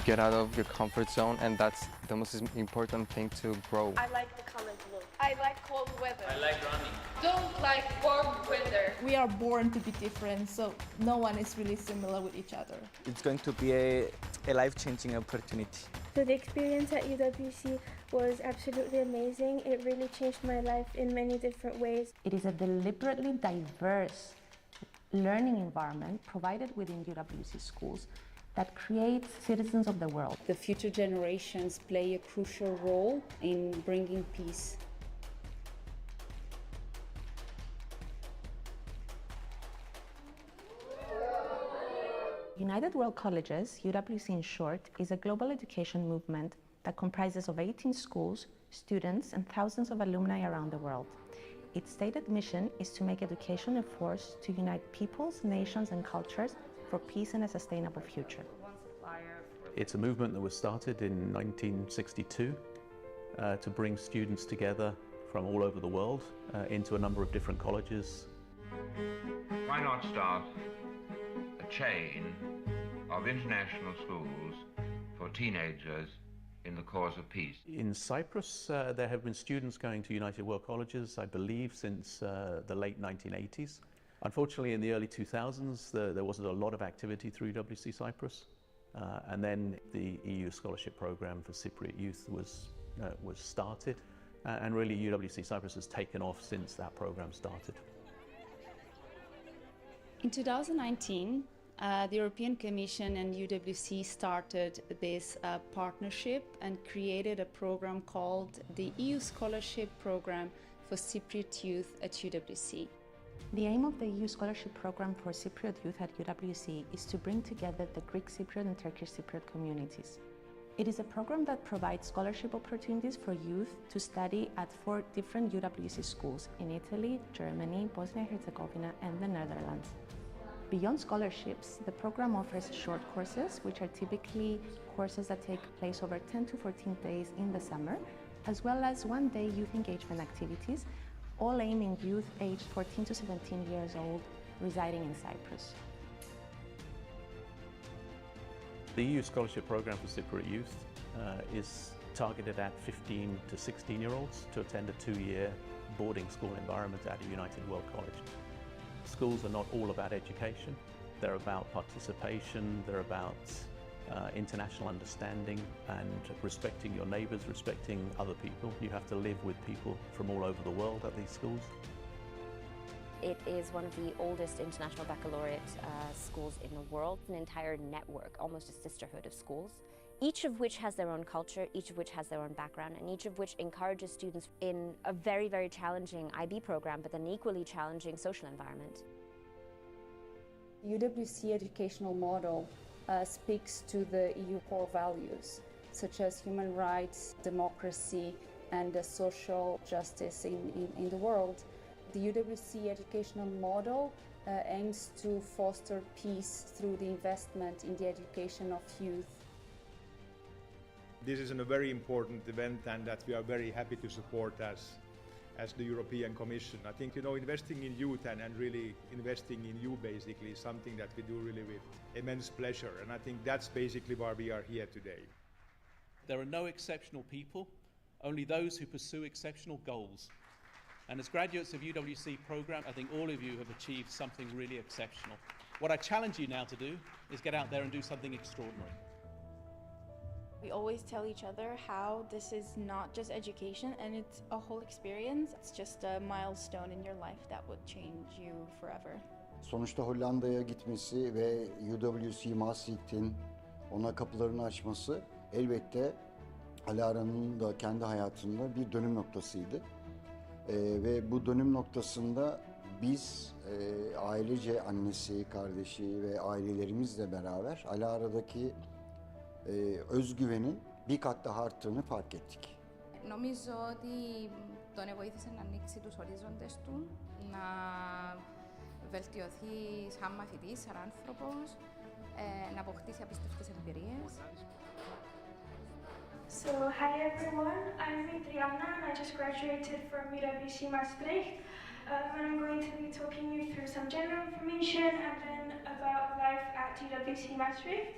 get out of your comfort zone, and that's the most important thing to grow. I like the color blue. I like cold weather. I like running. Don't like warm weather. We are born to be different, so no one is really similar with each other. It's going to be a life-changing opportunity. So the experience at UWC was absolutely amazing. It really changed my life in many different ways. It is a deliberately diverse learning environment provided within UWC schools that creates citizens of the world. The future generations play a crucial role in bringing peace. United World Colleges, UWC in short, is a global education movement that comprises of 18 schools, students, and thousands of alumni around the world. Its stated mission is to make education a force to unite peoples, nations, and cultures for peace and a sustainable future. It's a movement that was started in 1962 to bring students together from all over the world into a number of different colleges. Why not start a chain of international schools for teenagers in the cause of peace? In Cyprus, there have been students going to United World Colleges, I believe, since the late 1980s. Unfortunately, in the early 2000s, there wasn't a lot of activity through UWC Cyprus. And then the EU scholarship program for Cypriot youth was started. And really, UWC Cyprus has taken off since that program started. In 2019, the European Commission and UWC started this partnership and created a program called the EU Scholarship Program for Cypriot Youth at UWC. The aim of the EU Scholarship Program for Cypriot youth at UWC is to bring together the Greek Cypriot and Turkish Cypriot communities. It is a program that provides scholarship opportunities for youth to study at 4 different UWC schools in Italy, Germany, Bosnia-Herzegovina, and the Netherlands. Beyond scholarships, the program offers short courses, which are typically courses that take place over 10 to 14 days in the summer, as well as one-day youth engagement activities, all aiming youth aged 14 to 17 years old residing in Cyprus. The EU Scholarship Program for Cypriot youth is targeted at 15 to 16-year-olds to attend a 2-year boarding school environment at a United World College. Schools are not all about education. They're about participation, they're about international understanding and respecting your neighbours, respecting other people. You have to live with people from all over the world at these schools. It is one of the oldest international baccalaureate schools in the world, an entire network, almost a sisterhood of schools, each of which has their own culture, each of which has their own background, and each of which encourages students in a very, very challenging IB program, but an equally challenging social environment. The UWC educational model speaks to the EU core values, such as human rights, democracy, and social justice in the world. The UWC educational model aims to foster peace through the investment in the education of youth. This is a very important event, and that we are very happy to support as the European Commission. I think, investing in youth and really investing in you basically is something that we do really with immense pleasure, and I think that's basically why we are here today. There are no exceptional people, only those who pursue exceptional goals. And as graduates of UWC program, I think all of you have achieved something really exceptional. What I challenge you now to do is get out there and do something extraordinary. We always tell each other how this is not just education and it's a whole experience. It's just a milestone in your life that would change you forever. Sonuçta Hollanda'ya gitmesi ve UWC Maastricht'in ona kapılarını açması elbette Alara'nın da kendi hayatında bir dönüm noktasıydı. Ve bu dönüm noktasında biz ailece annesi, kardeşi ve ailelerimizle beraber Alara'daki özgüvenin bir kat daha arttığını fark ettik. Νομίζω ότι τον βοήθησε να ανοίξει τους ορίζοντες του, να βελτιωθεί σαν μαθητής, σαν άνθρωπος, να αποκτήσει απίστευτες εμπειρίες. So, hi everyone, I'm Adriana and I just graduated from UWC Maastricht. And I'm going to be talking you through some general information and then about life at UWC Maastricht.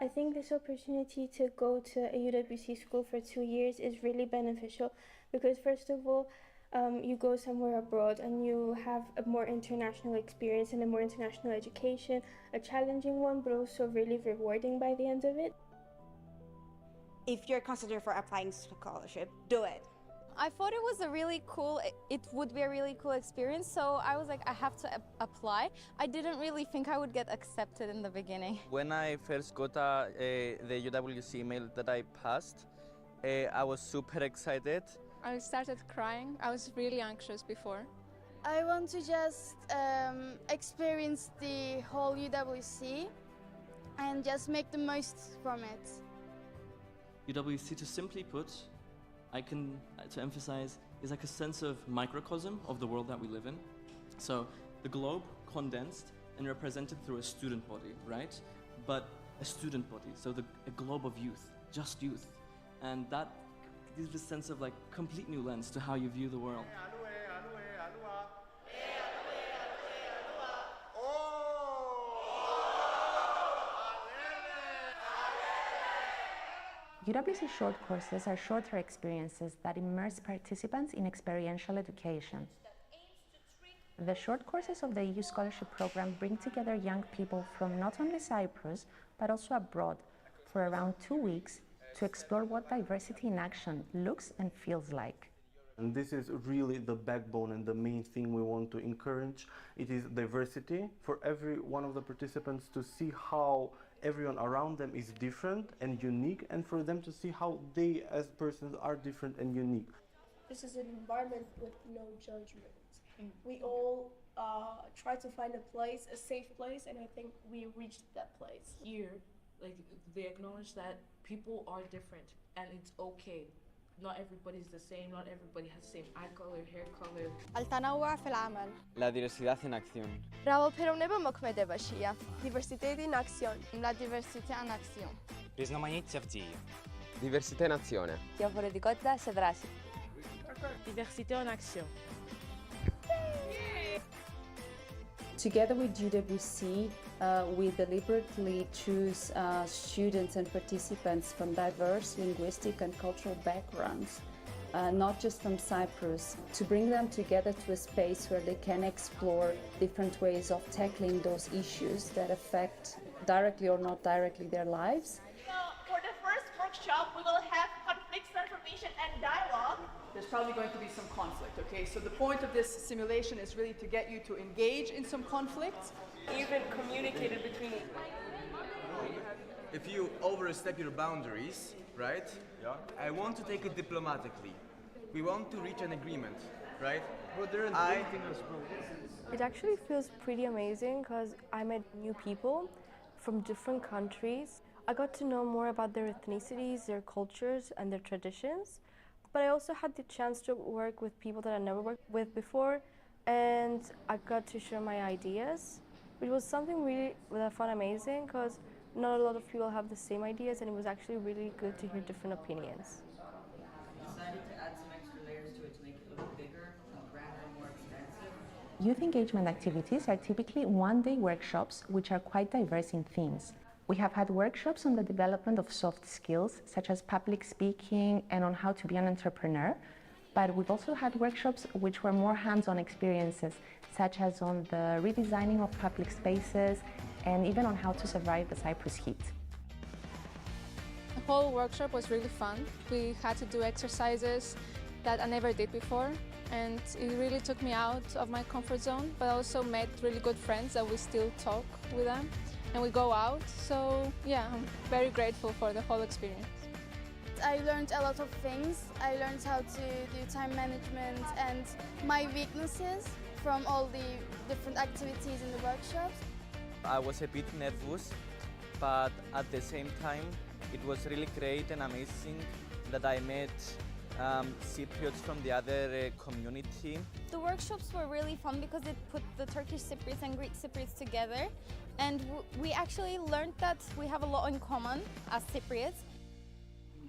I think this opportunity to go to a UWC school for 2 years is really beneficial because first of all, you go somewhere abroad and you have a more international experience and a more international education, a challenging one, but also really rewarding by the end of it. If you're considering for applying scholarship, do it. I thought it was a really cool, it would be a really cool experience, so I was like, I have to apply. I didn't really think I would get accepted in the beginning. When I first got the UWC email that I passed, I was super excited. I started crying. I was really anxious before. I want to just experience the whole UWC and just make the most from it. UWC, to simply put, to emphasize, is like a sense of microcosm of the world that we live in. So the globe condensed and represented through a student body, right? But a student body, so a globe of youth, just youth. And that gives a sense of like complete new lens to how you view the world. UWC short courses are shorter experiences that immerse participants in experiential education. The short courses of the EU Scholarship Program bring together young people from not only Cyprus, but also abroad for around 2 weeks to explore what diversity in action looks and feels like. And this is really the backbone and the main thing we want to encourage. It is diversity for every one of the participants to see how everyone around them is different and unique, and for them to see how they as persons are different and unique. This is an environment with no judgment. We all try to find a place, a safe place, and I think we reached that place. Here, like, they acknowledge that people are different and it's okay. Not everybody's the same, not everybody has the same eye color, hair color. التنوع في العمل. La diversidad en acción. Правопорівнева моქმедебашія. Diversität in action. La diversité en action. Різноманіття в дії. Diversità in azione. Διαφορετικότητα σε δράση. Diversité en action. Together with UWC, we deliberately choose students and participants from diverse linguistic and cultural backgrounds, not just from Cyprus, to bring them together to a space where they can explore different ways of tackling those issues that affect directly or not directly their lives. For the first workshop, we will have conflict transformation and dialogue. There's probably going to be some conflict, okay? So the point of this simulation is really to get you to engage in some conflicts. Even communicated between. If you overstep your boundaries, right? Yeah. I want to take it diplomatically. We want to reach an agreement, right? But there is It actually feels pretty amazing because I met new people from different countries. I got to know more about their ethnicities, their cultures, and their traditions. But I also had the chance to work with people that I never worked with before, and I got to share my ideas, which was something really that I found amazing because not a lot of people have the same ideas, and it was actually really good to hear different opinions. Decided to add some extra layers to it to make it look bigger, grander, more expansive. Youth engagement activities are typically one-day workshops which are quite diverse in themes. We have had workshops on the development of soft skills, such as public speaking and on how to be an entrepreneur, but we've also had workshops which were more hands-on experiences, such as on the redesigning of public spaces and even on how to survive the Cyprus heat. The whole workshop was really fun. We had to do exercises that I never did before, and it really took me out of my comfort zone, but I also met really good friends that we still talk with them. And we go out, so yeah, I'm very grateful for the whole experience. I learned a lot of things. I learned how to do time management and my weaknesses from all the different activities in the workshops. I was a bit nervous, but at the same time, it was really great and amazing that I met Cypriots from the other community. The workshops were really fun because it put the Turkish Cypriots and Greek Cypriots together, and we actually learned that we have a lot in common as Cypriots.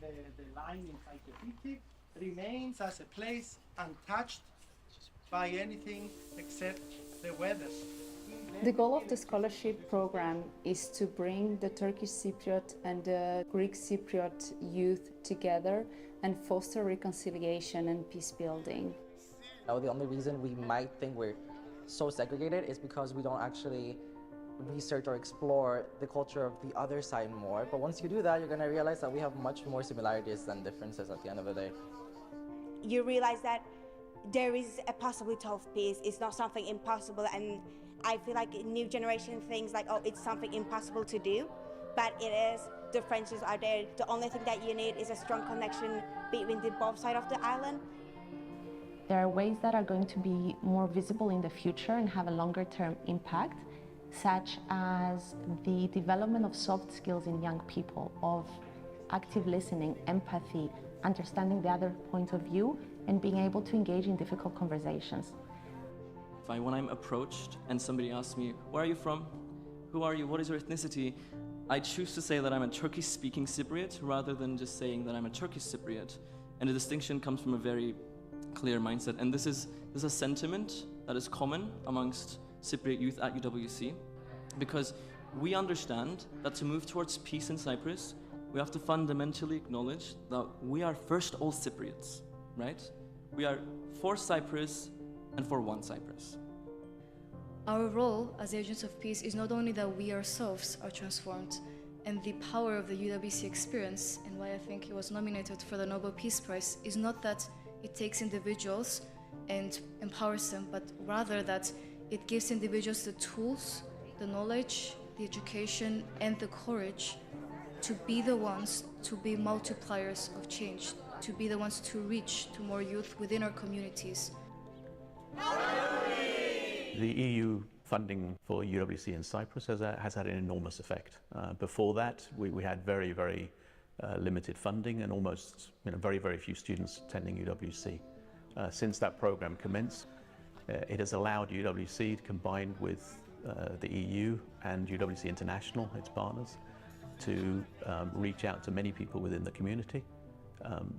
The line inside the city remains as a place untouched by anything except the weather. The goal of the scholarship program is to bring the Turkish Cypriot and the Greek Cypriot youth together and foster reconciliation and peace building. The only reason we might think we're so segregated is because we don't actually research or explore the culture of the other side more. But once you do that, you're going to realize that we have much more similarities than differences at the end of the day. You realize that there is a possibility of peace. It's not something impossible, and I feel like new generation thinks like, oh, it's something impossible to do, but it is. The friendships are there. The only thing that you need is a strong connection between the both sides of the island. There are ways that are going to be more visible in the future and have a longer term impact, such as the development of soft skills in young people, of active listening, empathy, understanding the other point of view, and being able to engage in difficult conversations. When I'm approached and somebody asks me, where are you from? Who are you? What is your ethnicity? I choose to say that I'm a Turkish-speaking Cypriot rather than just saying that I'm a Turkish Cypriot. And the distinction comes from a very clear mindset. And this is a sentiment that is common amongst Cypriot youth at UWC, because we understand that to move towards peace in Cyprus, we have to fundamentally acknowledge that we are first all Cypriots, right? We are for Cyprus and for one Cyprus. Our role as agents of peace is not only that we ourselves are transformed, and the power of the UWC experience, and why I think it was nominated for the Nobel Peace Prize, is not that it takes individuals and empowers them, but rather that it gives individuals the tools, the knowledge, the education, and the courage to be the ones to be multipliers of change, to be the ones to reach to more youth within our communities. The EU funding for UWC in Cyprus has had an enormous effect. Before that, we had very, very limited funding and almost very, very few students attending UWC. Since that program commenced, it has allowed UWC, combined with the EU and UWC International, its partners, to reach out to many people within the community.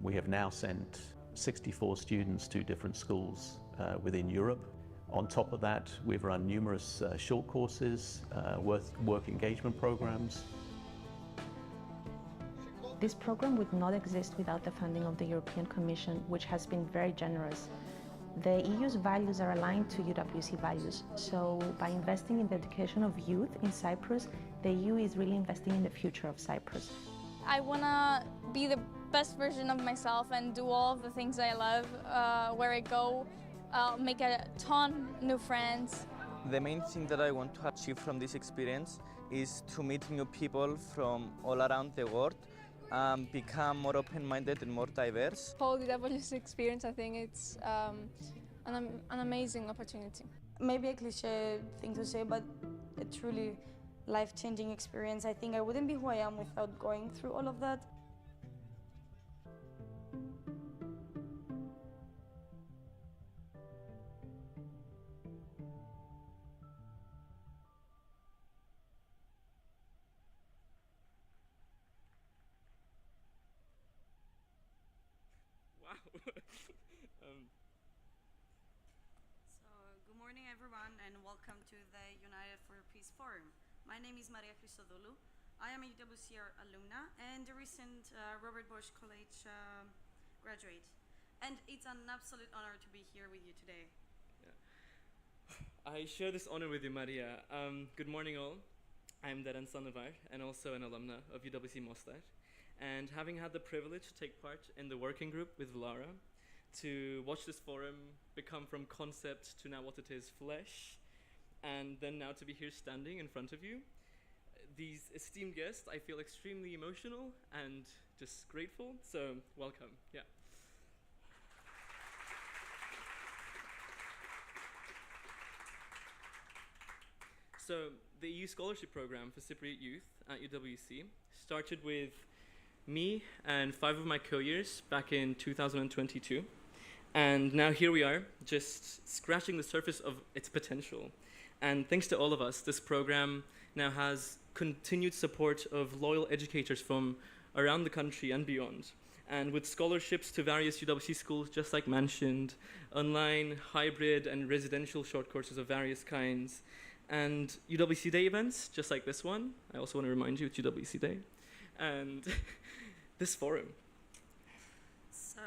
We have now sent 64 students to different schools within Europe. On top of that, we've run numerous short courses, work engagement programs. This program would not exist without the funding of the European Commission, which has been very generous. The EU's values are aligned to UWC values, so by investing in the education of youth in Cyprus, the EU is really investing in the future of Cyprus. I want to be the best version of myself and do all of the things I love where I go. Make a ton new friends. The main thing that I want to achieve from this experience is to meet new people from all around the world, become more open-minded and more diverse. The whole UWC experience, I think it's an amazing opportunity. Maybe a cliche thing to say, but a truly life-changing experience. I think I wouldn't be who I am without going through all of that. Good morning everyone and welcome to the United for Peace Forum. My name is Maria Christodoulou. I am a UWC alumna and a recent Robert Bosch College graduate. And it's an absolute honor to be here with you today. Yeah. I share this honor with you, Maria. Good morning all. I'm Deren Sanovar and also an alumna of UWC Mostar. And having had the privilege to take part in the working group with Lara, to watch this forum become from concept to now what it is, flesh, and then now to be here standing in front of you, these esteemed guests, I feel extremely emotional and just grateful, so welcome, yeah. So the EU scholarship program for Cypriot youth at UWC started with me and 5 of my co-years back in 2022. And now here we are, just scratching the surface of its potential. And thanks to all of us, this program now has continued support of loyal educators from around the country and beyond. And with scholarships to various UWC schools, just like mentioned, online, hybrid, and residential short courses of various kinds, and UWC Day events, just like this one. I also want to remind you it's UWC Day. And this forum. So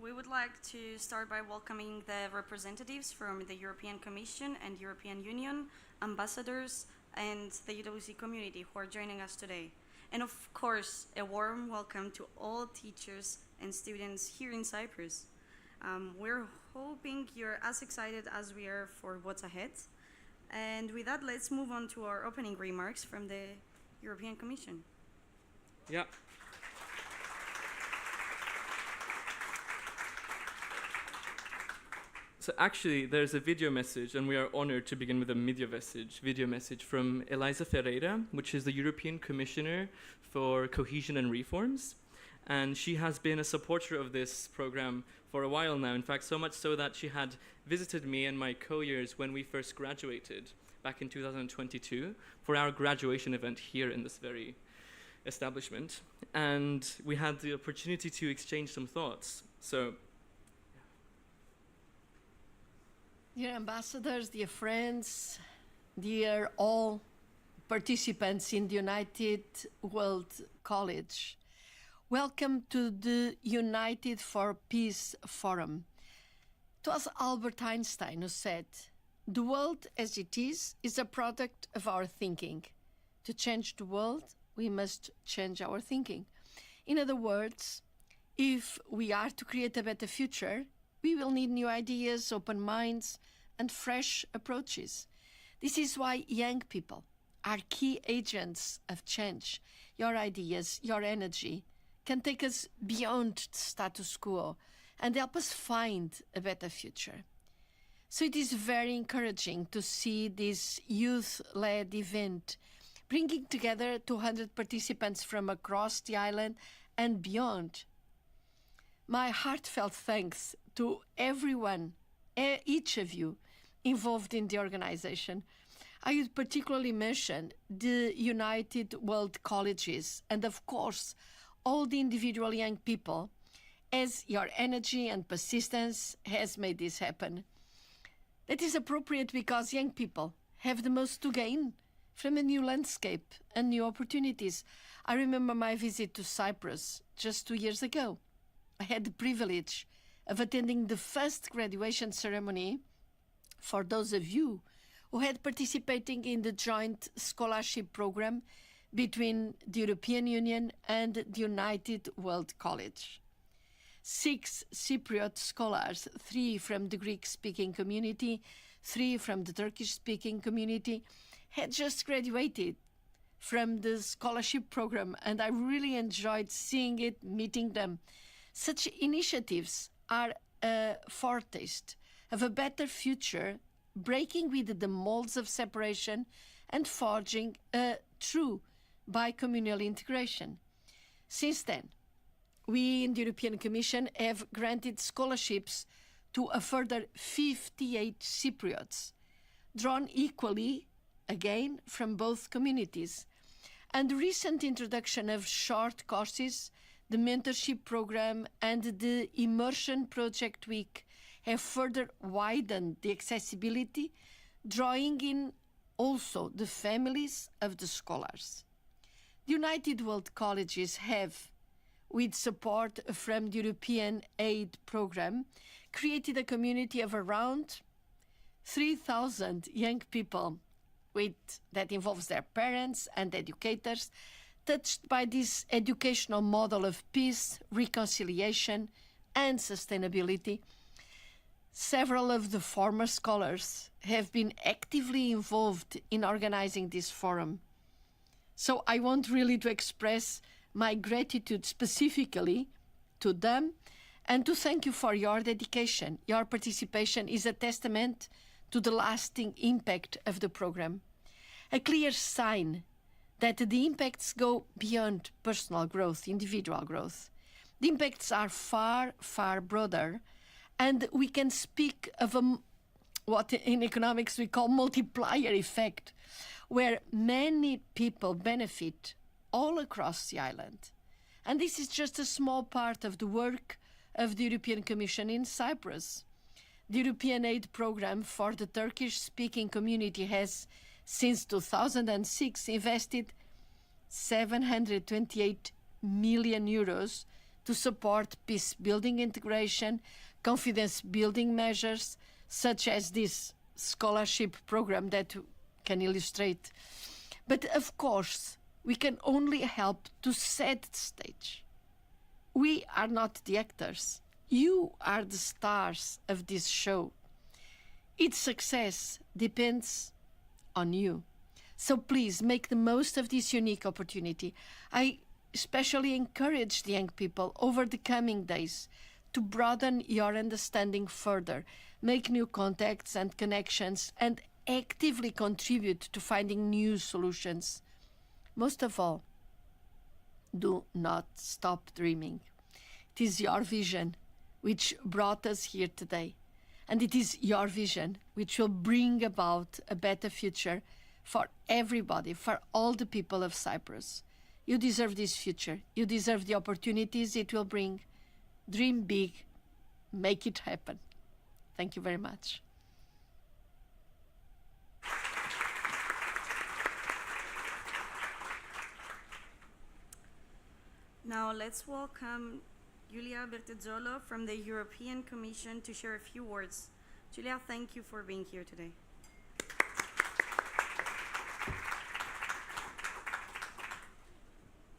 we would like to start by welcoming the representatives from the European Commission and European Union, ambassadors, and the UWC community who are joining us today. And of course, a warm welcome to all teachers and students here in Cyprus. We're hoping you're as excited as we are for what's ahead. And with that, let's move on to our opening remarks from the European Commission. Yeah. So actually, there's a video message, and we are honored to begin with a video message from Eliza Ferreira, which is the European Commissioner for Cohesion and Reforms. And she has been a supporter of this program for a while now. In fact, so much so that she had visited me and my co-years when we first graduated back in 2022 for our graduation event here in this very establishment. And we had the opportunity to exchange some thoughts. So, dear ambassadors, dear friends, dear all participants in the United World College, welcome to the United for Peace Forum. It was Albert Einstein who said, "The world as it is a product of our thinking. To change the world, we must change our thinking." In other words, if we are to create a better future, we will need new ideas, open minds, and fresh approaches. This is why young people are key agents of change. Your ideas, your energy can take us beyond the status quo and help us find a better future. So it is very encouraging to see this youth-led event bringing together 200 participants from across the island and beyond. My heartfelt thanks to everyone, each of you involved in the organization. I would particularly mention the United World Colleges and, of course, all the individual young people, as your energy and persistence has made this happen. That is appropriate because young people have the most to gain from a new landscape and new opportunities. I remember my visit to Cyprus just 2 years ago. I had the privilege of attending the first graduation ceremony for those of you who had participating in the joint scholarship program between the European Union and the United World College. 6 Cypriot scholars, 3 from the Greek-speaking community, 3 from the Turkish-speaking community, had just graduated from the scholarship program, and I really enjoyed seeing it, meeting them. Such initiatives are a foretaste of a better future, breaking with the molds of separation and forging a true bi-communal integration. Since then, we in the European Commission have granted scholarships to a further 58 Cypriots, drawn equally, again, from both communities. And the recent introduction of short courses, the mentorship program, and the Immersion Project Week have further widened the accessibility, drawing in also the families of the scholars. The United World Colleges have, with support from the European Aid Programme, created a community of around 3,000 young people that involves their parents and educators, touched by this educational model of peace, reconciliation, and sustainability. Several of the former scholars have been actively involved in organizing this forum. So I want really to express my gratitude specifically to them and to thank you for your dedication. Your participation is a testament to the lasting impact of the program, a clear sign that the impacts go beyond personal growth, individual growth. The impacts are far, far broader, and we can speak of what in economics we call multiplier effect, where many people benefit all across the island. And this is just a small part of the work of the European Commission in Cyprus. The European Aid Programme for the Turkish-speaking community has since 2006, invested 728 million euros to support peace-building integration, confidence-building measures, such as this scholarship program that can illustrate. But of course, we can only help to set the stage. We are not the actors. You are the stars of this show. Its success depends on you. So please make the most of this unique opportunity. I especially encourage the young people over the coming days to broaden your understanding further, make new contacts and connections, and actively contribute to finding new solutions. Most of all, do not stop dreaming. It is your vision which brought us here today. And it is your vision which will bring about a better future for everybody, for all the people of Cyprus. You deserve this future. You deserve the opportunities it will bring. Dream big. Make it happen. Thank you very much. Now let's welcome Julia Bertezzolo from the European Commission to share a few words. Julia, thank you for being here today.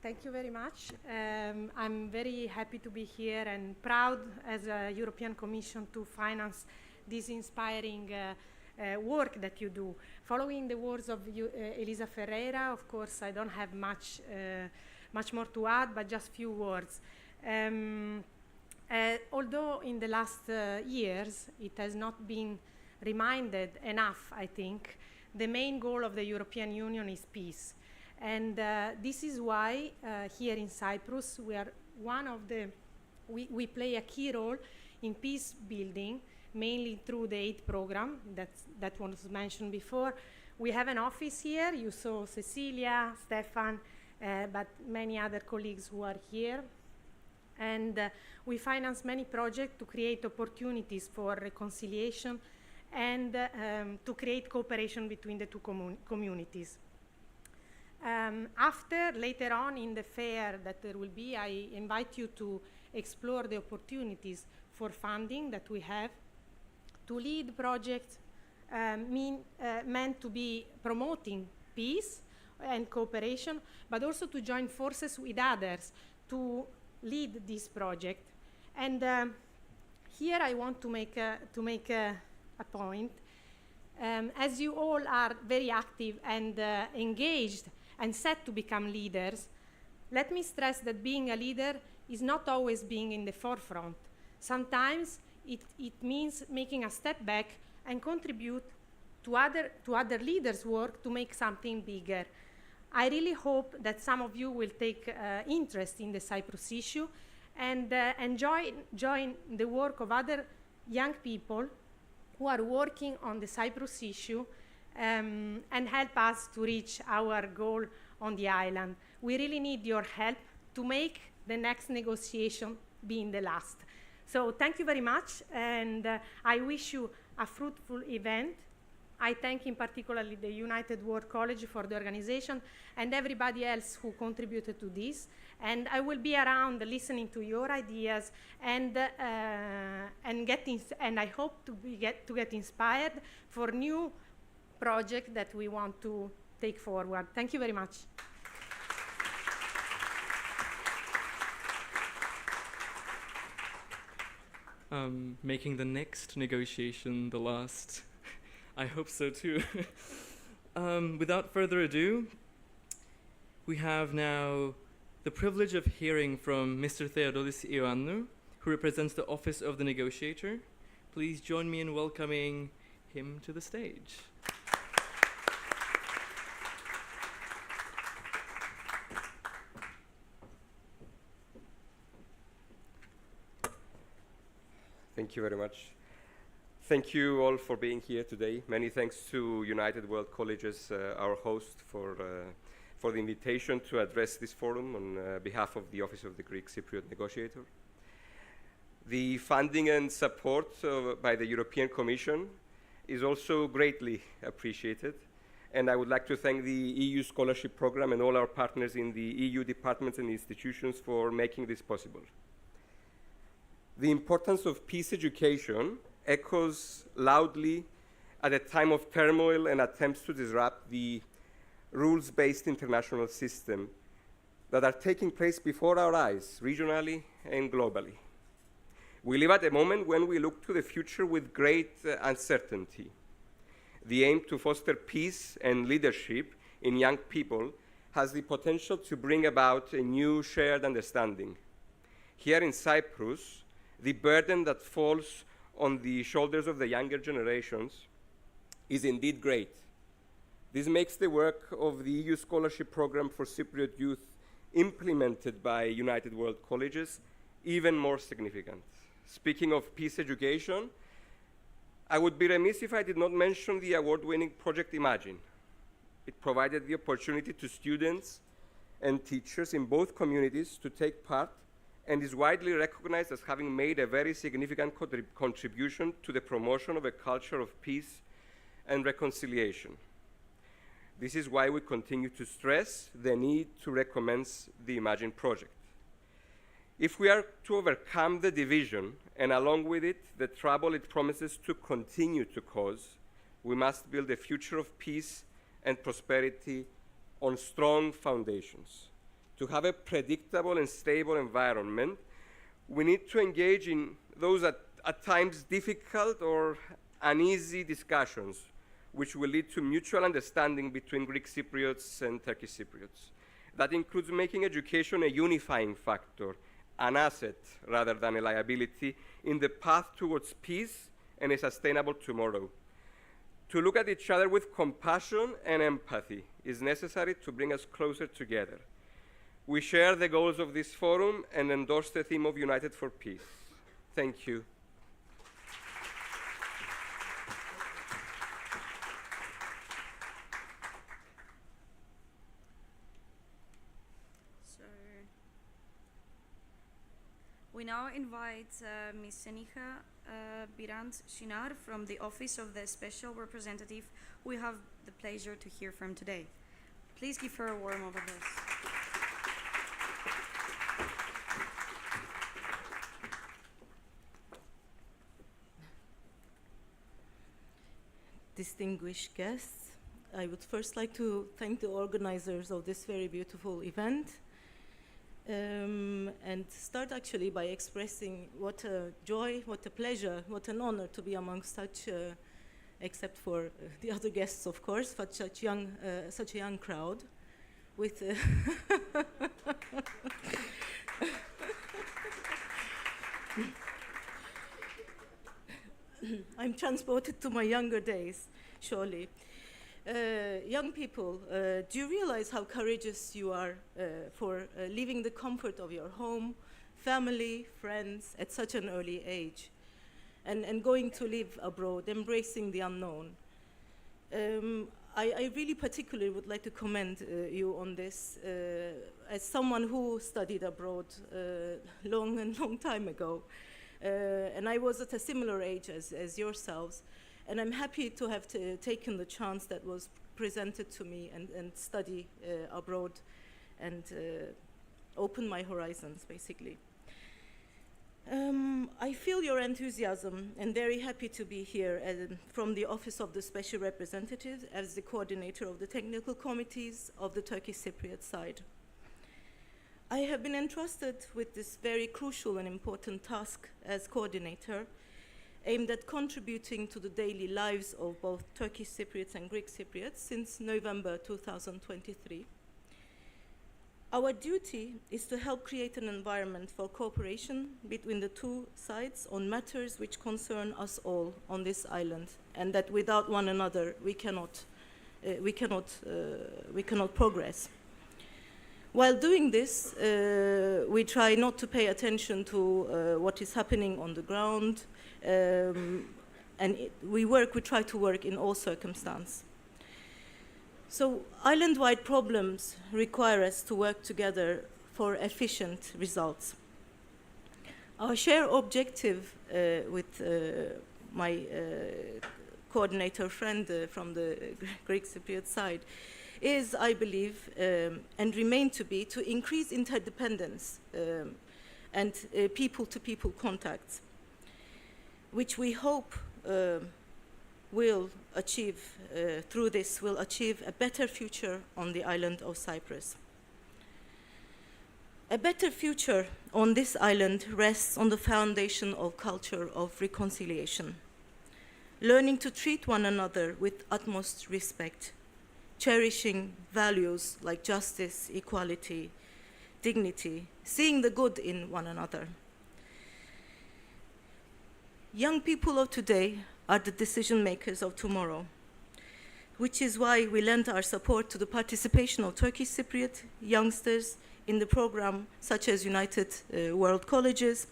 Thank you very much. I'm very happy to be here and proud as a European Commission to finance this inspiring work that you do. Following the words of Elisa Ferreira, of course, I don't have much more to add, but just few words. Although in the last years it has not been reminded enough, I think, the main goal of the European Union is peace. And this is why here in Cyprus we play a key role in peace building, mainly through the aid program that was mentioned before. We have an office here. You saw Cecilia, Stefan, but many other colleagues who are here. And we finance many projects to create opportunities for reconciliation and to create cooperation between the two communities. Later on in the fair that there will be, I invite you to explore the opportunities for funding that we have to lead projects meant to be promoting peace and cooperation, but also to join forces with others to lead this project. And here I want to make a point. As you all are very active and engaged and set to become leaders, let me stress that being a leader is not always being in the forefront. Sometimes it means making a step back and contribute to other leaders' work to make something bigger. I really hope that some of you will take interest in the Cyprus issue and join the work of other young people who are working on the Cyprus issue and help us to reach our goal on the island. We really need your help to make the next negotiation being the last. So thank you very much, and I wish you a fruitful event. I thank in particular the United World College for the organization and everybody else who contributed to this. And I will be around listening to your ideas and I hope to get inspired for new projects that we want to take forward. Thank you very much. Making the next negotiation the last. I hope so too. Without further ado, we have now the privilege of hearing from Mr. Theodolis Ioannou, who represents the Office of the Negotiator. Please join me in welcoming him to the stage. Thank you very much. Thank you all for being here today. Many thanks to United World Colleges, our host, for the invitation to address this forum on behalf of the Office of the Greek Cypriot Negotiator. The funding and support by the European Commission is also greatly appreciated, And I would like to thank the EU Scholarship Program and all our partners in the EU departments and institutions for making this possible. The importance of peace education echoes loudly at a time of turmoil and attempts to disrupt the rules-based international system that are taking place before our eyes, regionally and globally. We live at a moment when we look to the future with great uncertainty. The aim to foster peace and leadership in young people has the potential to bring about a new shared understanding. Here in Cyprus, the burden that falls on the shoulders of the younger generations is indeed great. This makes the work of the EU Scholarship Program for Cypriot youth implemented by United World Colleges even more significant. Speaking of peace education, I would be remiss if I did not mention the award-winning Project Imagine. It provided the opportunity to students and teachers in both communities to take part and is widely recognized as having made a very significant contribution to the promotion of a culture of peace and reconciliation. This is why we continue to stress the need to recommence the Imagine project. If we are to overcome the division and along with it the trouble it promises to continue to cause, we must build a future of peace and prosperity on strong foundations. To have a predictable and stable environment, we need to engage in those at times difficult or uneasy discussions, which will lead to mutual understanding between Greek Cypriots and Turkish Cypriots. That includes making education a unifying factor, an asset rather than a liability in the path towards peace and a sustainable tomorrow. To look at each other with compassion and empathy is necessary to bring us closer together. We share the goals of this forum and endorse the theme of United for Peace. Thank you. We now invite Ms. Seniha Birant Shinar from the Office of the Special Representative we have the pleasure to hear from today. Please give her a warm applause. Distinguished guests, I would first like to thank the organizers of this very beautiful event. And start actually by expressing what a joy, what a pleasure, what an honor to be among such, except for the other guests, of course, but such a young crowd with I'm transported to my younger days, surely. Young people, do you realize how courageous you are for leaving the comfort of your home, family, friends at such an early age, and going to live abroad, embracing the unknown? I really particularly would like to commend you on this as someone who studied abroad long time ago. And I was at a similar age as yourselves. And I'm happy to have taken the chance that was presented to me and study abroad and open my horizons, basically. I feel your enthusiasm and very happy to be here from the Office of the Special Representative as the coordinator of the technical committees of the Turkish Cypriot side. I have been entrusted with this very crucial and important task as coordinator, aimed at contributing to the daily lives of both Turkish Cypriots and Greek Cypriots since November 2023. Our duty is to help create an environment for cooperation between the two sides on matters which concern us all on this island, and that without one another we cannot progress. While doing this, we try not to pay attention to what is happening on the ground, and we try to work in all circumstances. So island-wide problems require us to work together for efficient results. Our shared objective with my coordinator friend from the Greek Cypriot side, is, I believe, and remain to be, to increase interdependence and people-to-people contacts, which we hope will achieve, through this, will achieve a better future on the island of Cyprus. A better future on this island rests on the foundation of culture of reconciliation, learning to treat one another with utmost respect, cherishing values like justice, equality, dignity, seeing the good in one another. Young people of today are the decision makers of tomorrow, which is why we lend our support to the participation of Turkish Cypriot youngsters in the program such as United World Colleges.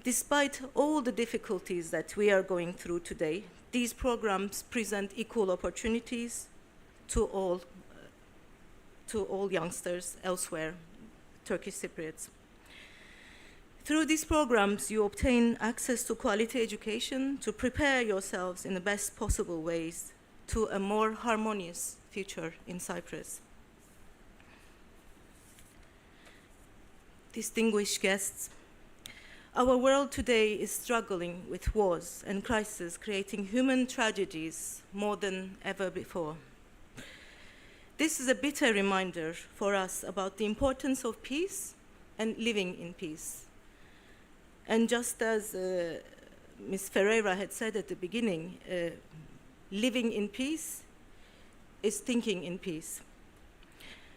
Despite all the difficulties that we are going through today, these programs present equal opportunities to all youngsters elsewhere, Turkish Cypriots. Through these programs, you obtain access to quality education to prepare yourselves in the best possible ways to a more harmonious future in Cyprus. Distinguished guests, our world today is struggling with wars and crises, creating human tragedies more than ever before. This is a bitter reminder for us about the importance of peace and living in peace. And just as Ms. Ferreira had said at the beginning, living in peace is thinking in peace.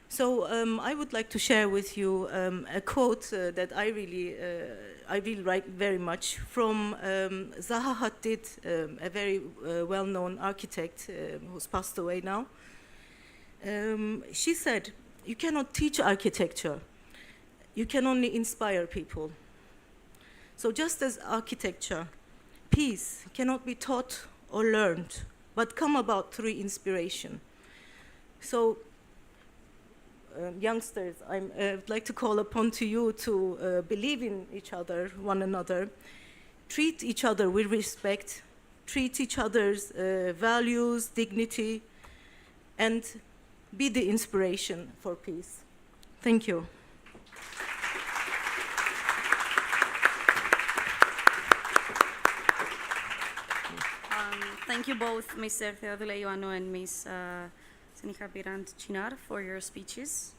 So I would like to share with you a quote that I really like very much from Zaha Hadid, a very well-known architect who's passed away now. She said, "You cannot teach architecture. You can only inspire people." So just as architecture, peace cannot be taught or learned, but come about through inspiration. So youngsters, I would like to call upon to you to believe in each other, one another, treat each other with respect, treat each other's values, dignity, and be the inspiration for peace. Thank you. Thank you both, Mr. Theodule Ioannou and Ms. Senica Birant-Chinar, for your speeches.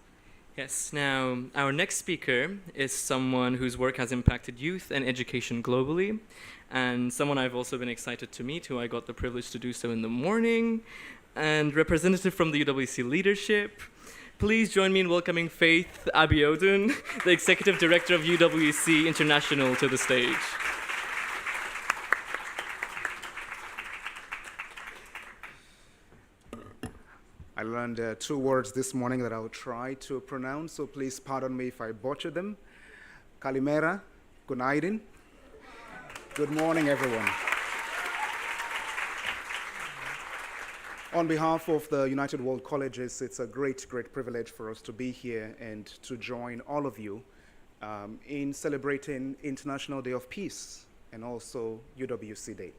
Yes, now our next speaker is someone whose work has impacted youth and education globally, and someone I've also been excited to meet, who I got the privilege to do so in the morning, and representative from the UWC leadership. Please join me in welcoming Faith Abiodun, the Executive Director of UWC International, to the stage. I learned 2 words this morning that I'll try to pronounce, so please pardon me if I butcher them. Kalimera, Gunaidin. Good morning, everyone. On behalf of the United World Colleges, it's a great, great privilege for us to be here and to join all of you in celebrating International Day of Peace and also UWC Day.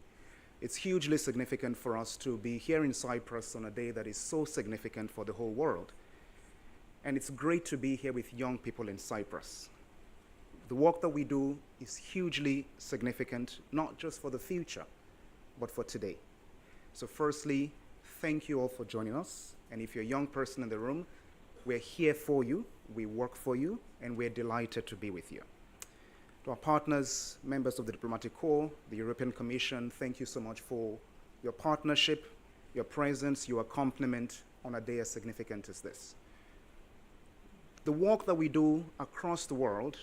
It's hugely significant for us to be here in Cyprus on a day that is so significant for the whole world. And it's great to be here with young people in Cyprus. The work that we do is hugely significant, not just for the future, but for today. So firstly, thank you all for joining us. And if you're a young person in the room, we're here for you, we work for you, and we're delighted to be with you. To our partners, members of the Diplomatic Corps, the European Commission, thank you so much for your partnership, your presence, your accompaniment on a day as significant as this. The work that we do across the world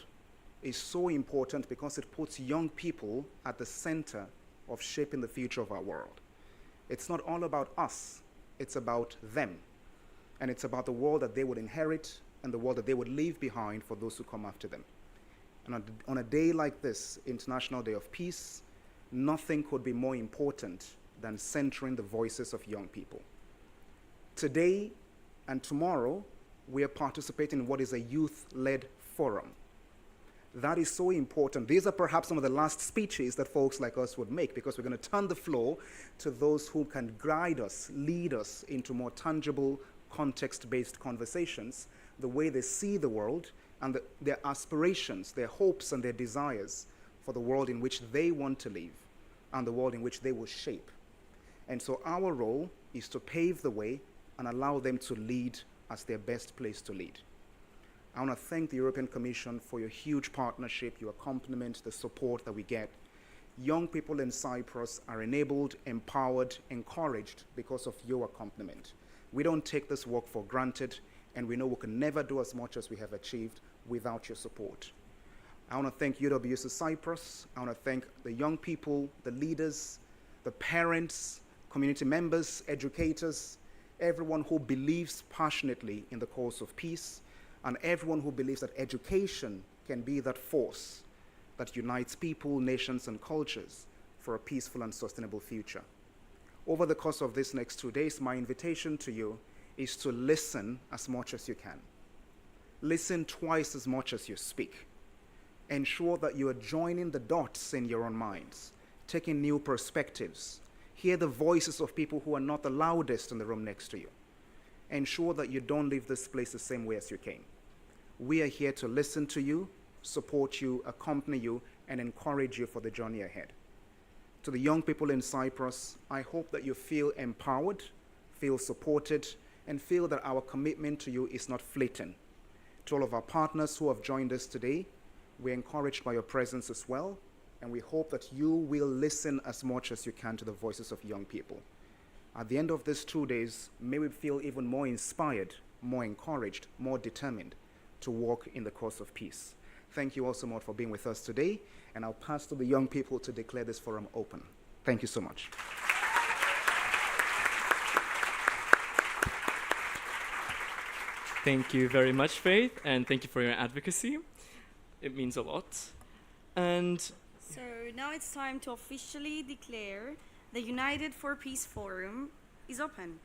is so important because it puts young people at the center of shaping the future of our world. It's not all about us, it's about them. And it's about the world that they would inherit and the world that they would leave behind for those who come after them. And on a day like this, International Day of Peace, nothing could be more important than centering the voices of young people. Today and tomorrow, we are participating in what is a youth-led forum. That is so important. These are perhaps some of the last speeches that folks like us would make, because we're going to turn the floor to those who can guide us, lead us into more tangible, context-based conversations, the way they see the world and their aspirations, their hopes and their desires for the world in which they want to live and the world in which they will shape. And so our role is to pave the way and allow them to lead as their best place to lead. I want to thank the European Commission for your huge partnership, your accompaniment, the support that we get. Young people in Cyprus are enabled, empowered, encouraged because of your accompaniment. We don't take this work for granted, and we know we can never do as much as we have achieved without your support. I want to thank UWC Cyprus. I want to thank the young people, the leaders, the parents, community members, educators, everyone who believes passionately in the cause of peace, and everyone who believes that education can be that force that unites people, nations, and cultures for a peaceful and sustainable future. Over the course of these next 2 days, my invitation to you is to listen as much as you can. Listen twice as much as you speak. Ensure that you are joining the dots in your own minds, taking new perspectives. Hear the voices of people who are not the loudest in the room next to you. Ensure that you don't leave this place the same way as you came. We are here to listen to you, support you, accompany you, and encourage you for the journey ahead. To the young people in Cyprus, I hope that you feel empowered, feel supported, and feel that our commitment to you is not fleeting. To all of our partners who have joined us today, we're encouraged by your presence as well, and we hope that you will listen as much as you can to the voices of young people. At the end of these 2 days, may we feel even more inspired, more encouraged, more determined to walk in the cause of peace. Thank you all so much for being with us today, and I'll pass to the young people to declare this forum open. Thank you so much. Thank you very much, Faith, and thank you for your advocacy. It means a lot. And so now it's time to officially declare the United for Peace Forum is open.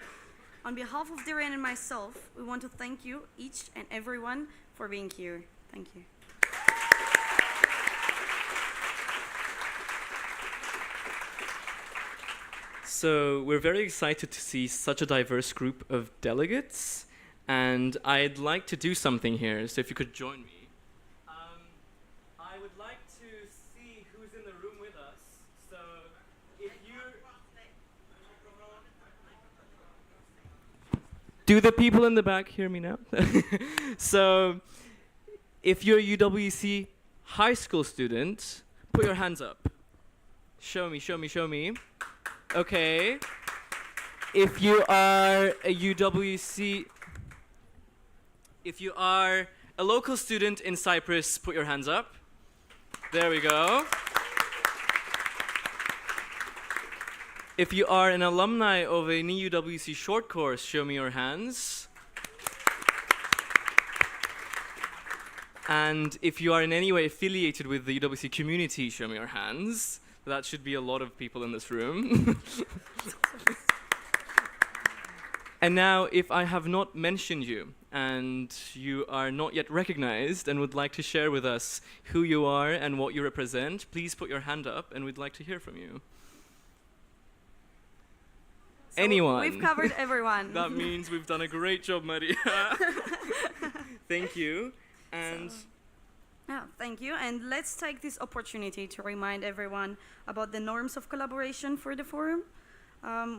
On behalf of Darren and myself, we want to thank you, each and everyone, for being here. Thank you. so we're very excited to see such a diverse group of delegates, and I'd like to do something here, so if you could join me. I would like to see who's in the room with us, so if you're... Do the people in the back hear me now? So, if you're a UWC high school student, put your hands up. Show me, show me, show me. Okay. If you are a UWC... If you are a local student in Cyprus, put your hands up. There we go. If you are an alumni of a UWC short course, show me your hands. And if you are in any way affiliated with the UWC community, show me your hands. That should be a lot of people in this room. And now, if I have not mentioned you, and you are not yet recognized and would like to share with us who you are and what you represent, please put your hand up and we'd like to hear from you. So anyone? We've covered everyone. That means we've done a great job, Maria. Thank you. And thank you. And let's take this opportunity to remind everyone about the norms of collaboration for the forum.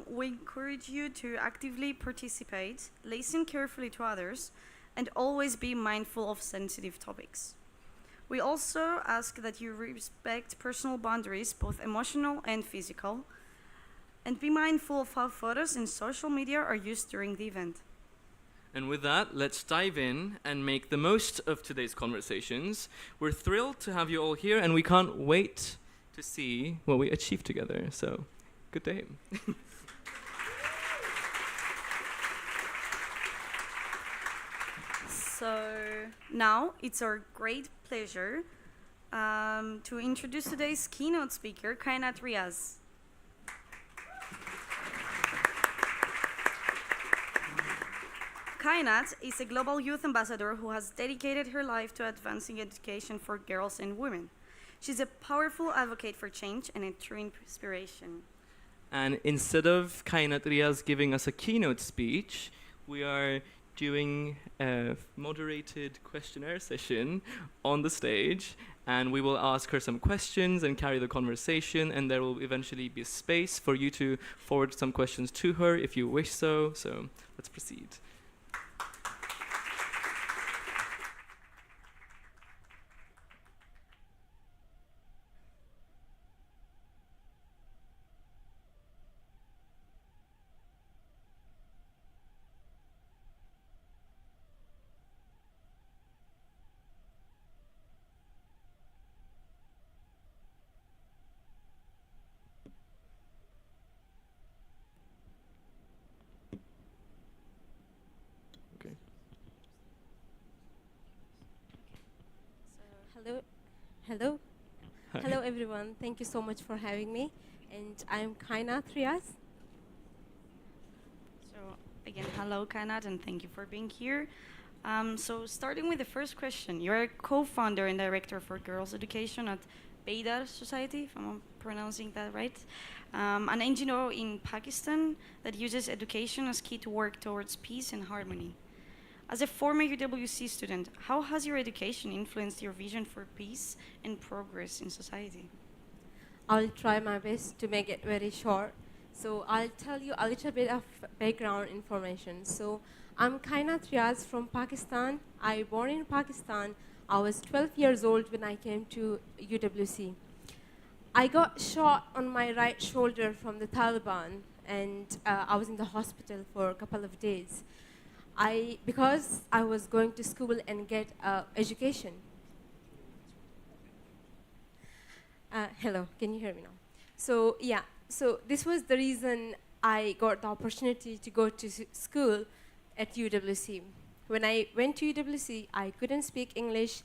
We encourage you to actively participate, listen carefully to others, and always be mindful of sensitive topics. We also ask that you respect personal boundaries, both emotional and physical, and be mindful of how photos and social media are used during the event. And with that, let's dive in and make the most of today's conversations. We're thrilled to have you all here, and we can't wait to see what we achieve together. So, good day. So now it's our great pleasure to introduce today's keynote speaker, Kainat Riaz. Kainat is a global youth ambassador who has dedicated her life to advancing education for girls and women. She's a powerful advocate for change and a true inspiration. And instead of Kainat Riaz giving us a keynote speech, we are doing a moderated questionnaire session on the stage, and we will ask her some questions and carry the conversation, and there will eventually be a space for you to forward some questions to her if you wish so. So let's proceed. Hello. Hi. Hello, everyone. Thank you so much for having me. And I'm Kainat Riaz. So again, hello Kainat, and thank you for being here. So starting with the first question, you're a co-founder and director for girls education at Baydar Society, if I'm pronouncing that right, an NGO in Pakistan that uses education as key to work towards peace and harmony. As a former UWC student, how has your education influenced your vision for peace and progress in society? I'll try my best to make it very short. So I'll tell you a little bit of background information. So I'm Kainat Riaz from Pakistan. I was born in Pakistan. I was 12 years old when I came to UWC. I got shot on my right shoulder from the Taliban, and I was in the hospital for a couple of days. Because I was going to school and get education. Hello, can you hear me now? So yeah, so this was the reason I got the opportunity to go to school at UWC. When I went to UWC, I couldn't speak English.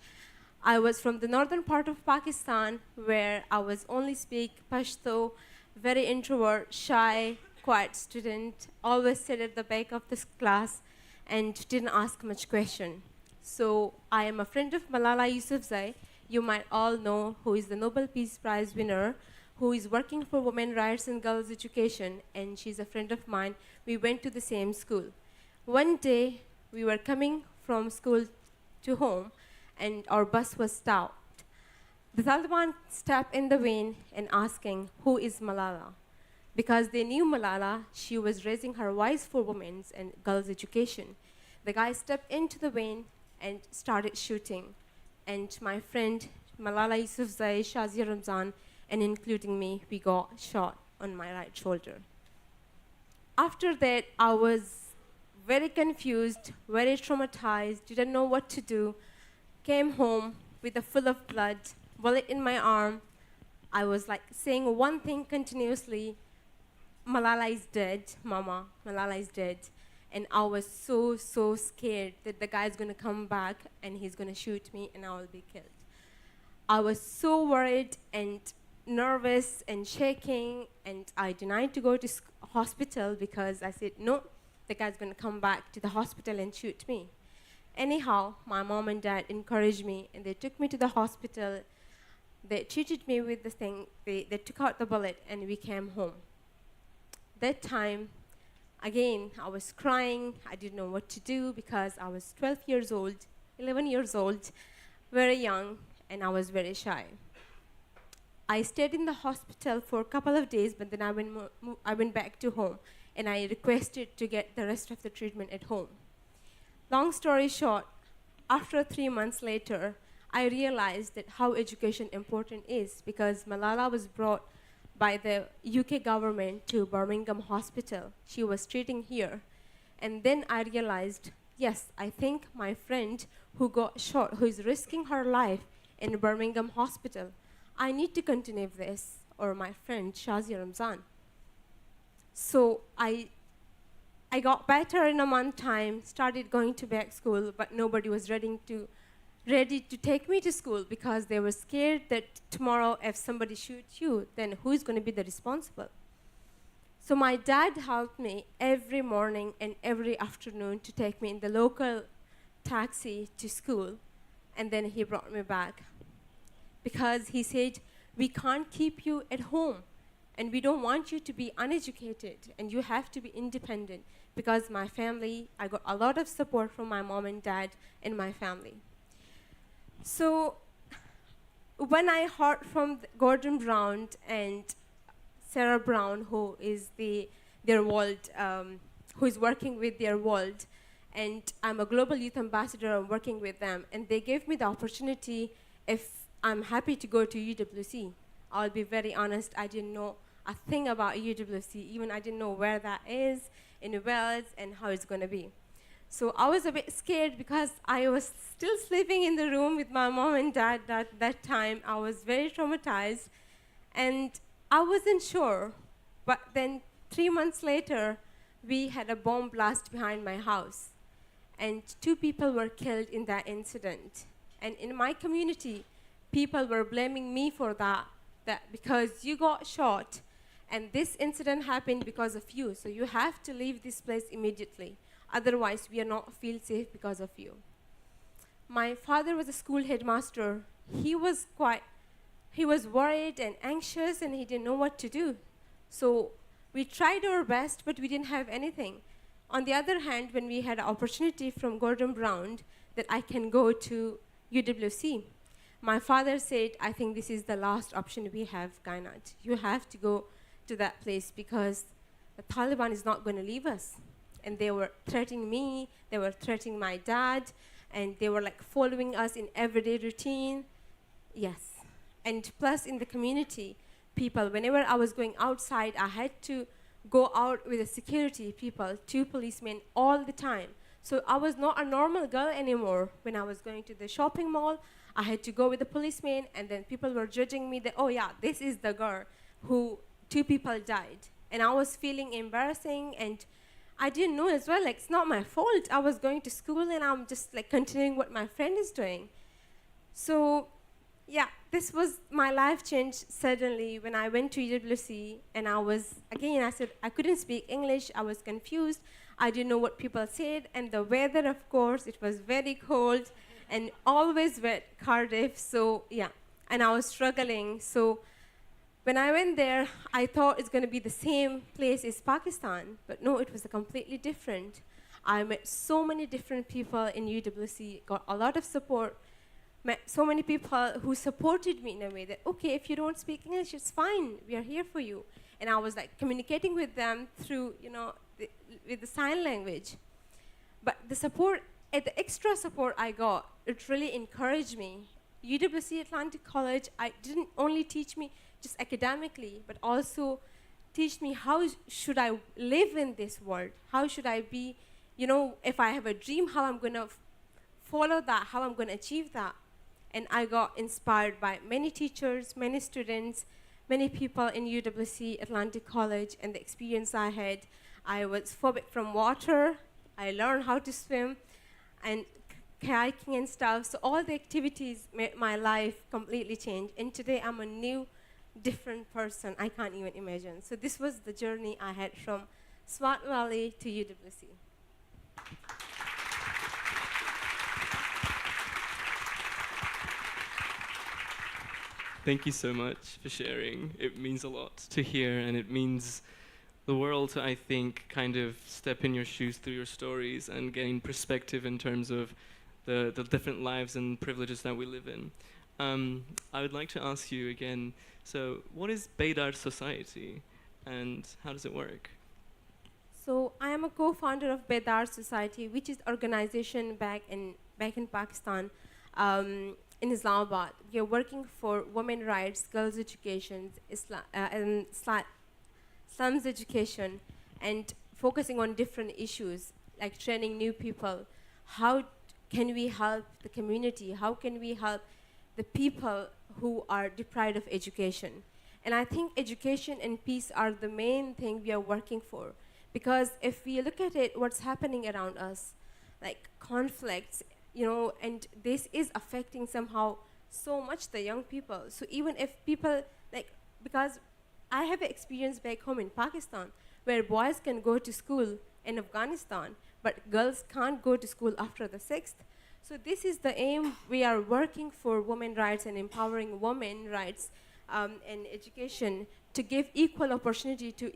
I was from the northern part of Pakistan, where I was only speak Pashto, very introvert, shy, quiet student, always sat at the back of this class, and didn't ask much question. So I am a friend of Malala Yousafzai, you might all know, who is the Nobel Peace Prize winner, who is working for women's rights and girls' education, and she's a friend of mine. We went to the same school. One day, we were coming from school to home, and our bus was stopped. The Taliban stepped in the van and asking, who is Malala? Because they knew Malala, she was raising her voice for women's and girls' education. The guy stepped into the van and started shooting. And my friend, Malala Yousafzai, Shazia Ramzan, and including me, we got shot on my right shoulder. After that, I was very confused, very traumatized, didn't know what to do, came home with a full of blood, bullet in my arm. I was like saying one thing continuously, Malala is dead, Mama, Malala is dead. And I was so scared that the guy's gonna come back and he's gonna shoot me and I will be killed. I was so worried and nervous and shaking, and I denied to go to hospital because I said, no, the guy's gonna come back to the hospital and shoot me. Anyhow, my mom and dad encouraged me and they took me to the hospital. They treated me with the thing, they took out the bullet and we came home. That time, again, I was crying. I didn't know what to do because I was 12 years old, 11 years old, very young, and I was very shy. I stayed in the hospital for a couple of days, but then I went back to home, and I requested to get the rest of the treatment at home. Long story short, after 3 months later, I realized that how education important is, because Malala was brought by the UK government to Birmingham Hospital. She was treating here. And then I realized, yes, I think my friend who got shot, who is risking her life in Birmingham Hospital, I need to continue this, or my friend Shazia Ramzan. So I got better in a month time, started going to back school, but nobody was ready to take me to school because they were scared that tomorrow if somebody shoots you, then who's going to be the responsible? So my dad helped me every morning and every afternoon to take me in the local taxi to school, and then he brought me back. Because he said, we can't keep you at home, and we don't want you to be uneducated, and you have to be independent. Because my family, I got a lot of support from my mom and dad and my family. So when I heard from Gordon Brown and Sarah Brown, who is their world, who is working with their world, and I'm a global youth ambassador, I'm working with them, and they gave me the opportunity if I'm happy to go to UWC. I'll be very honest, I didn't know a thing about UWC, even I didn't know where that is in Wales and how it's gonna be. So I was a bit scared because I was still sleeping in the room with my mom and dad that time. I was very traumatized, and I wasn't sure. But then 3 months later, we had a bomb blast behind my house, and 2 people were killed in that incident. And in my community, people were blaming me for that because you got shot, and this incident happened because of you, so you have to leave this place immediately. Otherwise, we are not feel safe because of you. My father was a school headmaster. He was worried and anxious, and he didn't know what to do. So we tried our best, but we didn't have anything. On the other hand, when we had an opportunity from Gordon Brown that I can go to UWC, my father said, I think this is the last option we have, Kainat. You have to go to that place because the Taliban is not going to leave us. And they were threatening me, they were threatening my dad, and they were like following us in everyday routine. Yes. And plus in the community, people, whenever I was going outside, I had to go out with the security people, 2 policemen all the time. So I was not a normal girl anymore. When I was going to the shopping mall, I had to go with the policeman, and then people were judging me that, oh yeah, this is the girl who 2 people died. And I was feeling embarrassing, and I didn't know as well, like, it's not my fault. I was going to school, and I'm just like continuing what my friend is doing. So yeah, this was my life change suddenly when I went to UWC, and I said, I couldn't speak English, I was confused, I didn't know what people said, and the weather, of course, it was very cold, and always wet, Cardiff, so yeah, and I was struggling. So when I went there, I thought it's gonna be the same place as Pakistan, but no, it was completely different. I met so many different people in UWC, got a lot of support, met so many people who supported me in a way that, okay, if you don't speak English, it's fine, we are here for you. And I was like communicating with them through, with the sign language. But the support, the extra support I got, it really encouraged me. UWC Atlantic College, I didn't only teach me just academically, but also teach me how should I live in this world? How should I be, if I have a dream, how I'm gonna follow that, how I'm gonna achieve that. And I got inspired by many teachers, many students, many people in UWC Atlantic College, and the experience I had. I was phobic from water, I learned how to swim, and kayaking and stuff. So all the activities made my life completely change. And today I'm a new, different person. I can't even imagine. So this was the journey I had from Swat Valley to UWC. Thank you so much for sharing. It means a lot to hear, and it means the world to, I think, kind of step in your shoes through your stories and gain perspective in terms of the different lives and privileges that we live in. I would like to ask you again, so what is Baydar Society, and how does it work? So I am a co-founder of Baydar Society, which is an organization back in Pakistan, in Islamabad. We are working for women's rights, girls' education, and slums education, and focusing on different issues, like training new people. How can we help the community? How can we help the people who are deprived of education? And I think education and peace are the main thing we are working for. Because if we look at it, what's happening around us, like conflicts, and this is affecting somehow so much the young people. So even if people, because I have experience back home in Pakistan, where boys can go to school in Afghanistan, but girls can't go to school after the 6th. So this is the aim. We are working for women's rights and empowering women's rights and education to give equal opportunity to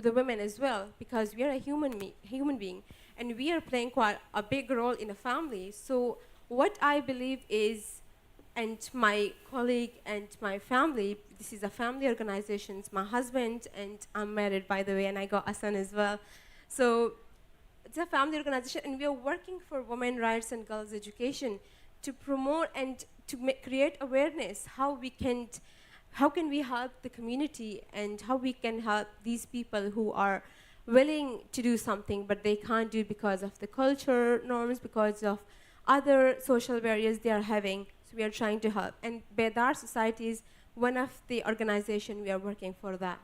the women as well, because we are a human being, and we are playing quite a big role in a family. So what I believe is, and my colleague and my family, this is a family organization, my husband, and I'm married, by the way, and I got a son as well. So it's a family organization, and we are working for women's rights and girls' education to promote and to create awareness how can we help the community and how we can help these people who are willing to do something, but they can't do because of the culture norms, because of other social barriers they are having. So we are trying to help. And Bedar Society is one of the organizations we are working for that.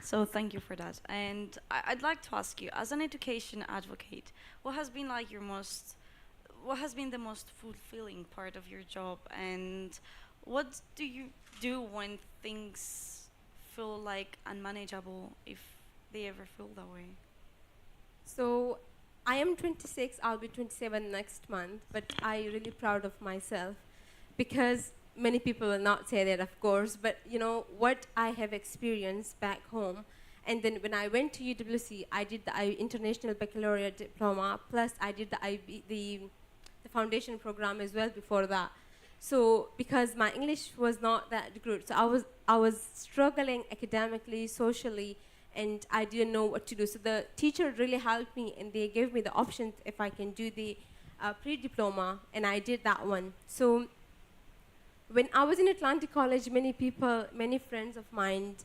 So thank you for that. And I'd like to ask you, as an education advocate, what has been the most fulfilling part of your job, and what do you do when things feel like unmanageable, if they ever feel that way? So I am 26, I'll be 27 next month, but I'm really proud of myself, because many people will not say that, of course, but you know what I have experienced back home. And then when I went to UWC, I did the International Baccalaureate Diploma, plus I did the foundation program as well before that. So because my English was not that good, so I was struggling academically, socially, and I didn't know what to do. So the teacher really helped me, and they gave me the option if I can do the pre-diploma, and I did that one. So when I was in Atlantic College, many friends of mine,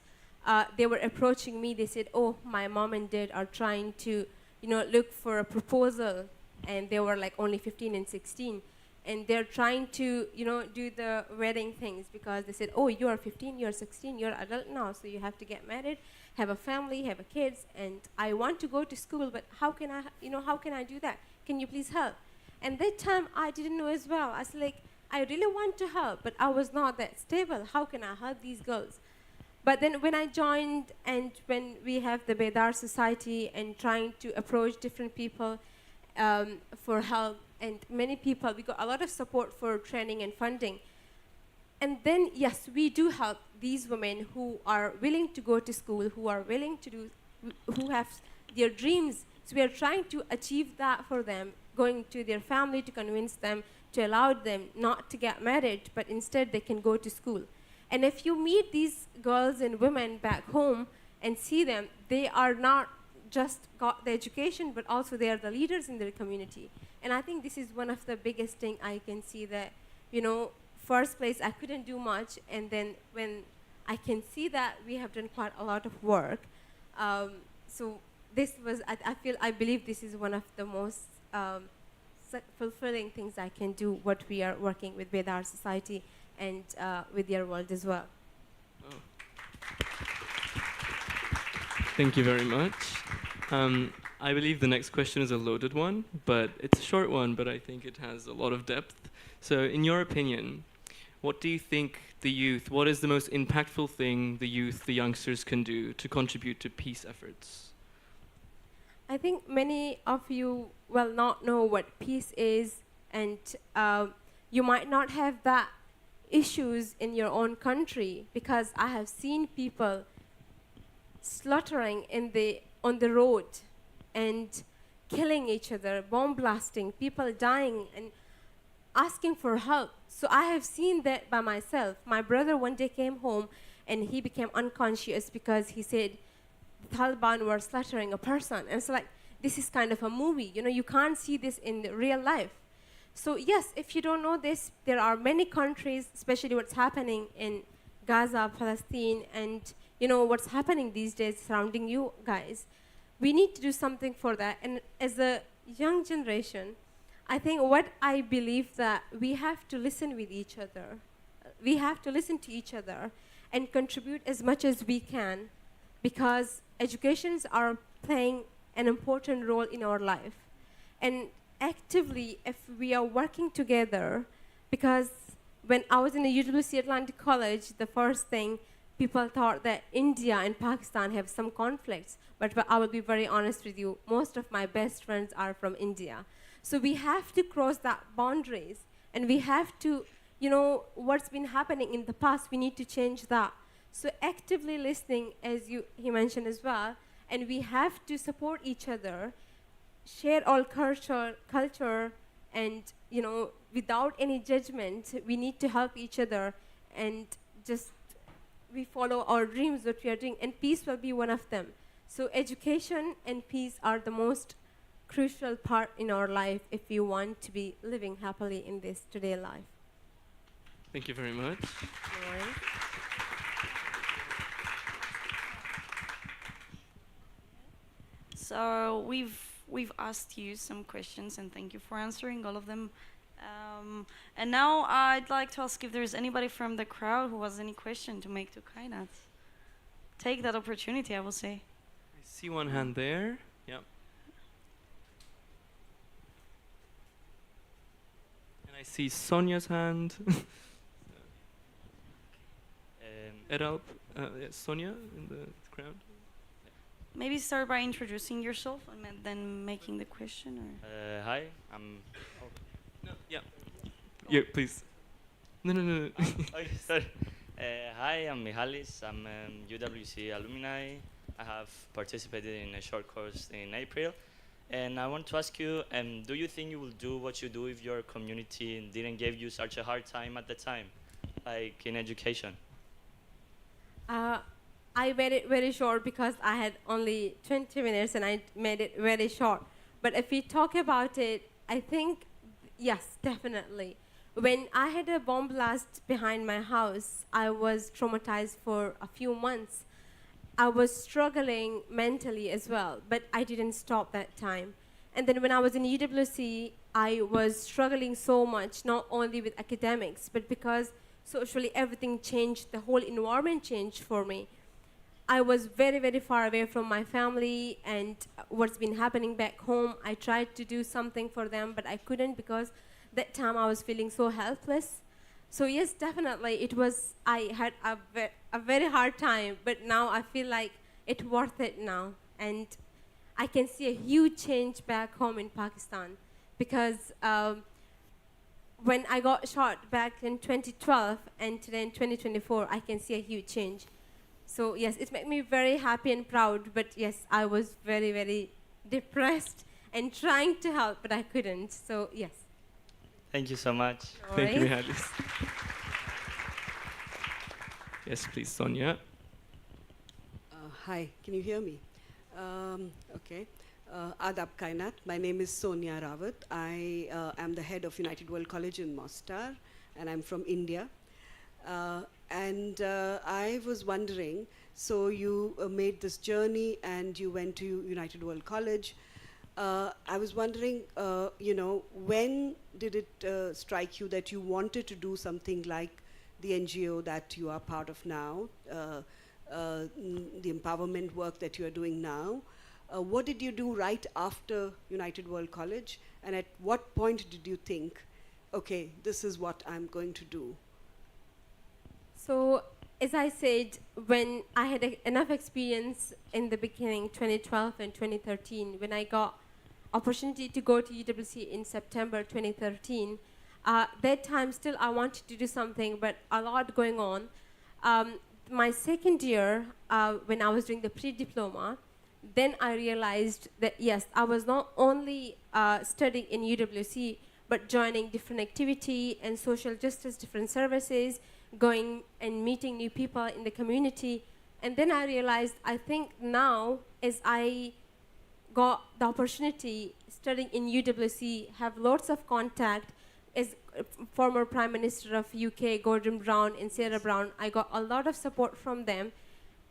they were approaching me. They said, oh, my mom and dad are trying to, look for a proposal, and they were like only 15 and 16. And they're trying to, do the wedding things, because they said, oh, you are 15, you're 16, you're adult now, so you have to get married, have a family, have a kids, and I want to go to school, but how can I do that? Can you please help? And that time, I didn't know as well. I was like, I really want to help, but I was not that stable. How can I help these girls? But then when I joined, and when we have the Bedar Society and trying to approach different people for help, and many people, we got a lot of support for training and funding. And then, yes, we do help these women who are willing to go to school, who are willing to do, who have their dreams. So we are trying to achieve that for them, going to their family to convince them, to allow them not to get married, but instead they can go to school. And if you meet these girls and women back home and see them, they are not just got the education, but also they are the leaders in their community. And I think this is one of the biggest thing I can see, that, first place I couldn't do much, and then when I can see that we have done quite a lot of work, so this was, I believe this is one of the most fulfilling things I can do, what we are working with Bedar Society and with your world as well. Oh. Thank you very much. I believe the next question is a loaded one, but it's a short one, but I think it has a lot of depth. So in your opinion, what do you think what is the most impactful thing the youngsters can do to contribute to peace efforts? I think many of you will not know what peace is, and you might not have that issues in your own country, because I have seen people slaughtering on the road and killing each other, bomb blasting, people dying and asking for help. So I have seen that by myself. My brother one day came home and he became unconscious because he said the Taliban were slaughtering a person. And it's like, this is kind of a movie. You can't see this in real life. So yes, if you don't know this, there are many countries, especially what's happening in Gaza, Palestine, and what's happening these days surrounding you guys. We need to do something for that. And as a young generation, I think what I believe that we have to listen with each other. We have to listen to each other and contribute as much as we can, because educations are playing an important role in our life. And actively, if we are working together, because when I was in the UWC Atlantic College, the first thing people thought that India and Pakistan have some conflicts. But I will be very honest with you, most of my best friends are from India. So we have to cross that boundaries, and we have to, you know, what's been happening in the past, we need to change that. So actively listening, as he mentioned as well, and we have to support each other, share all culture, and, you know, without any judgment, we need to help each other, and just we follow our dreams, what we are doing, and peace will be one of them. So education and peace are the most crucial part in our life if we want to be living happily in this today life. Thank you very much. No worries. So we've asked you some questions, and thank you for answering all of them. And now I'd like to ask if there's anybody from the crowd who has any question to make to Kainat. Take that opportunity, I will say. I see one hand there. Yep. And I see Sonia's hand. Eralp, Sonia in the crowd. Maybe start by introducing yourself and then making the question. Or Hi, I'm. No, yeah. Yeah, please. No. Okay, sorry. Hi, I'm Mihalis. I'm UWC alumni. I have participated in a short course in April. And I want to ask you, do you think you will do what you do if your community didn't give you such a hard time at the time, like in education? I made it very short because I had only 20 minutes and I made it very short. But if we talk about it, I think, yes, definitely. When I had a bomb blast behind my house, I was traumatized for a few months. I was struggling mentally as well, but I didn't stop that time. And then when I was in UWC, I was struggling so much, not only with academics, but because socially everything changed, the whole environment changed for me. I was very, very far away from my family and what's been happening back home. I tried to do something for them, but I couldn't because that time I was feeling so helpless. So yes, definitely, I had a very hard time, but now I feel like it's worth it now. And I can see a huge change back home in Pakistan because when I got shot back in 2012 and today in 2024, I can see a huge change. So yes, it made me very happy and proud, but yes, I was very, very depressed and trying to help, but I couldn't, so yes. Thank you so much. Thank you, Mihalis. Yes, please, Sonia. Hi, can you hear me? Okay. Adab Kainat. My name is Sonia Rawat. I am the head of United World College in Mostar, and I'm from India. I was wondering, so you made this journey and you went to United World College. I was wondering, when did it strike you that you wanted to do something like the NGO that you are part of now, the empowerment work that you are doing now? What did you do right after United World College? And at what point did you think, okay, this is what I'm going to do? So, as I said, when I had enough experience in the beginning, 2012 and 2013, when I got opportunity to go to UWC in September 2013, that time still I wanted to do something, but a lot going on. My second year, when I was doing the pre-diploma, then I realized that yes, I was not only studying in UWC, but joining different activity and social justice, different services, going and meeting new people in the community. And then I realized, I think now, as I got the opportunity studying in UWC, have lots of contact, as former Prime Minister of UK, Gordon Brown and Sarah Brown, I got a lot of support from them.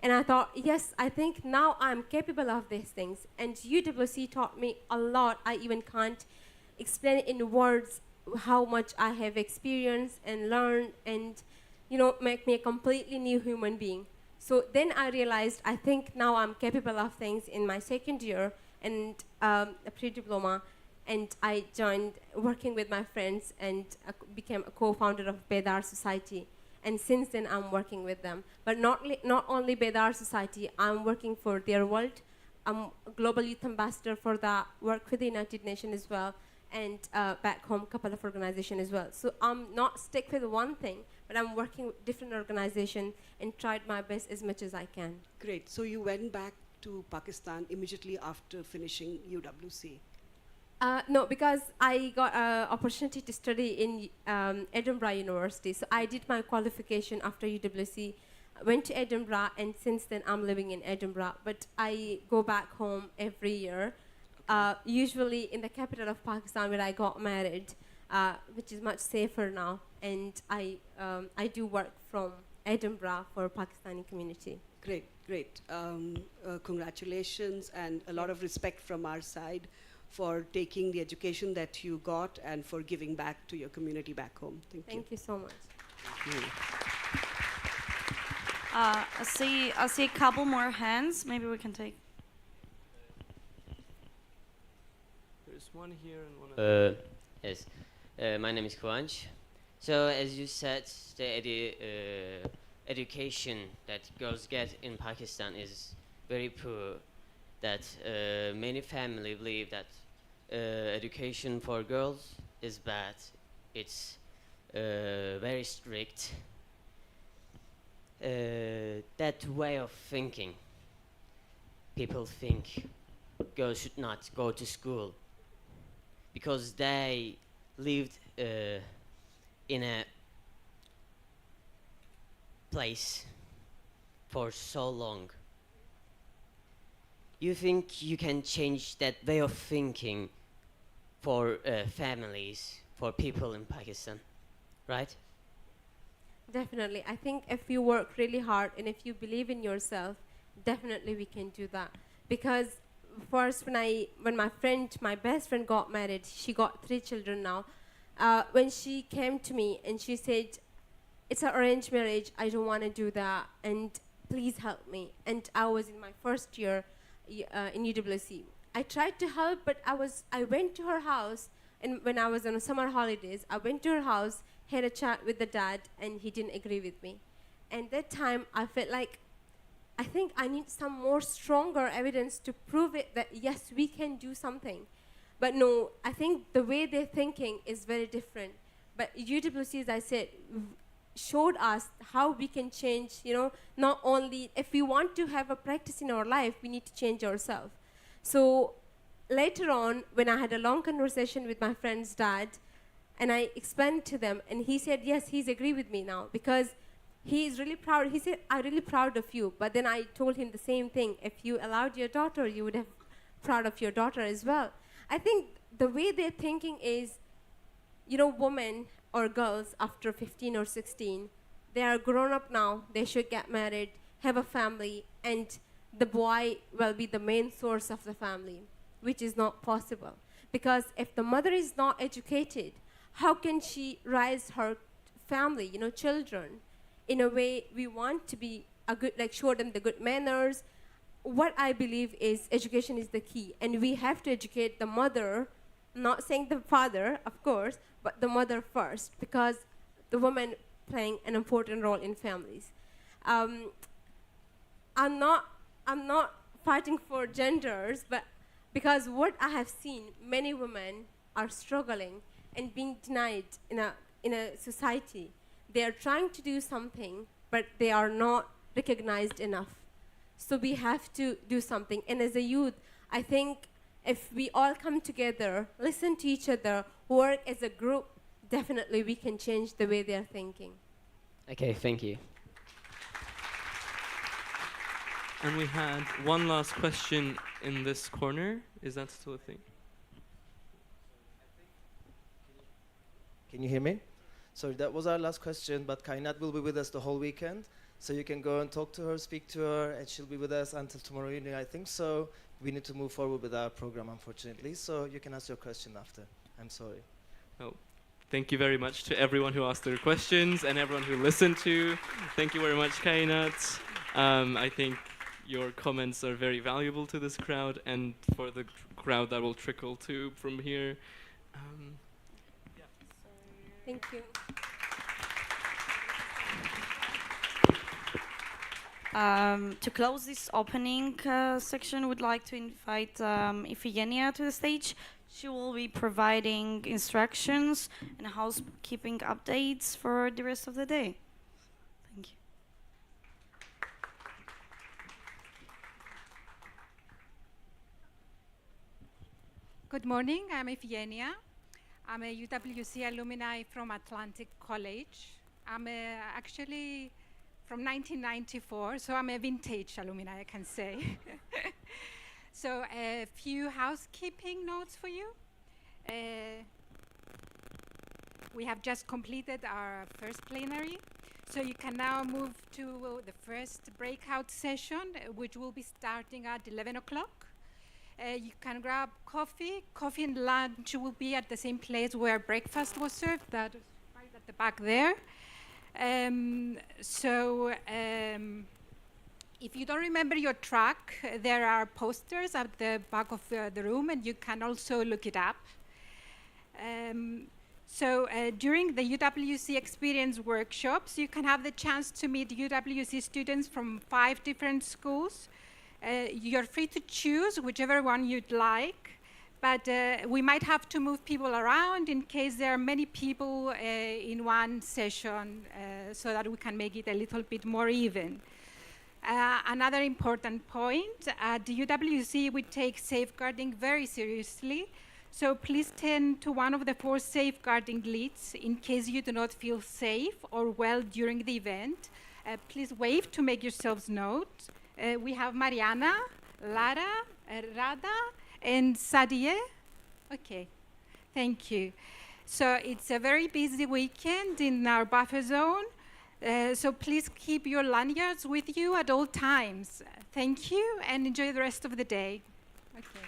And I thought, yes, I think now I'm capable of these things. And UWC taught me a lot. I even can't explain it in words how much I have experienced and learned and, make me a completely new human being. So then I realized, I think now I'm capable of things in my second year and a pre-diploma. and I joined working with my friends and became a co-founder of Bedar Society. And since then, I'm working with them. But not only Bedar Society, I'm working for their world. I'm a global youth ambassador for that, work with the United Nations as well, and back home, a couple of organizations as well. So I'm not stuck with one thing, but I'm working with different organizations and tried my best as much as I can. Great. So you went back to Pakistan immediately after finishing UWC? No, because I got an opportunity to study in Edinburgh University. So I did my qualification after UWC, went to Edinburgh, and since then I'm living in Edinburgh. But I go back home every year, usually in the capital of Pakistan where I got married, which is much safer now. And I do work from Edinburgh for Pakistani community. Great, great. Congratulations and a lot of respect from our side for taking the education that you got and for giving back to your community back home. Thank you so much. Thank you. I see a couple more hands. Maybe we can take. There's one here and one. Yes, my name is Kwanj. So as you said, the education that girls get in Pakistan is very poor. That many families believe that education for girls is bad. It's very strict. That way of thinking, people think girls should not go to school because they lived in a place for so long. You think you can change that way of thinking for families, for people in Pakistan, right? Definitely. I think if you work really hard and if you believe in yourself, definitely we can do that. Because first when my best friend got married, she got 3 children now. When she came to me and she said, it's an arranged marriage, I don't want to do that, and please help me. And I was in my first year in UWC. I tried to help, but I went to her house, and when I was on summer holidays, I went to her house, had a chat with the dad, and he didn't agree with me. And that time, I felt like, I think I need some more stronger evidence to prove it that yes, we can do something. But no, I think the way they're thinking is very different. But UWC, as I said, showed us how we can change, not only if we want to have a practice in our life, we need to change ourselves. So later on, when I had a long conversation with my friend's dad, and I explained to them, and he said, yes, he's agree with me now, because he's really proud. He said, I'm really proud of you. But then I told him the same thing. If you allowed your daughter, you would have proud of your daughter as well. I think the way they're thinking is, women or girls after 15 or 16, they are grown up now, they should get married, have a family, and the boy will be the main source of the family, which is not possible. Because if the mother is not educated, how can she raise her family, children, in a way we want to be show them the good manners. What I believe is education is the key, and we have to educate the mother, not saying the father, of course, but the mother first, because the woman playing an important role in families. I'm not fighting for genders, but because what I have seen, many women are struggling and being denied in a society. They are trying to do something, but they are not recognized enough. So we have to do something. And as a youth, I think if we all come together, listen to each other, work as a group, definitely we can change the way they are thinking. Okay, thank you. And we had one last question in this corner. Is that still a thing? Can you hear me? So that was our last question, but Kainat will be with us the whole weekend. So you can go and talk to her, speak to her, and she'll be with us until tomorrow evening, I think. So we need to move forward with our program, unfortunately. So you can ask your question after. I'm sorry. Oh, thank you very much to everyone who asked their questions and everyone who listened to. Thank you very much, Kainat. I think your comments are very valuable to this crowd and for the crowd that will trickle to from here. Thank you. To close this opening section, we'd like to invite Iphigenia to the stage. She will be providing instructions and housekeeping updates for the rest of the day. Thank you. Good morning, I'm Iphigenia. I'm a UWC alumni from Atlantic College. I'm actually from 1994, so I'm a vintage alumni, I can say. So a few housekeeping notes for you. We have just completed our first plenary, so you can now move to the first breakout session, which will be starting at 11 o'clock. You can grab coffee. Coffee and lunch will be at the same place where breakfast was served, that is right at the back there. If you don't remember your track, there are posters at the back of the room, and you can also look it up. During the UWC Experience workshops, you can have the chance to meet UWC students from 5 different schools. You're free to choose whichever one you'd like, but we might have to move people around in case there are many people in one session so that we can make it a little bit more even. Another important point, at the UWC we take safeguarding very seriously, so please tend to one of the 4 safeguarding leads in case you do not feel safe or well during the event. Please wave to make yourselves known. We have Mariana, Lara, Rada, and Sadie. Okay, thank you. So it's a very busy weekend in our buffer zone. So please keep your lanyards with you at all times. Thank you and enjoy the rest of the day. Okay.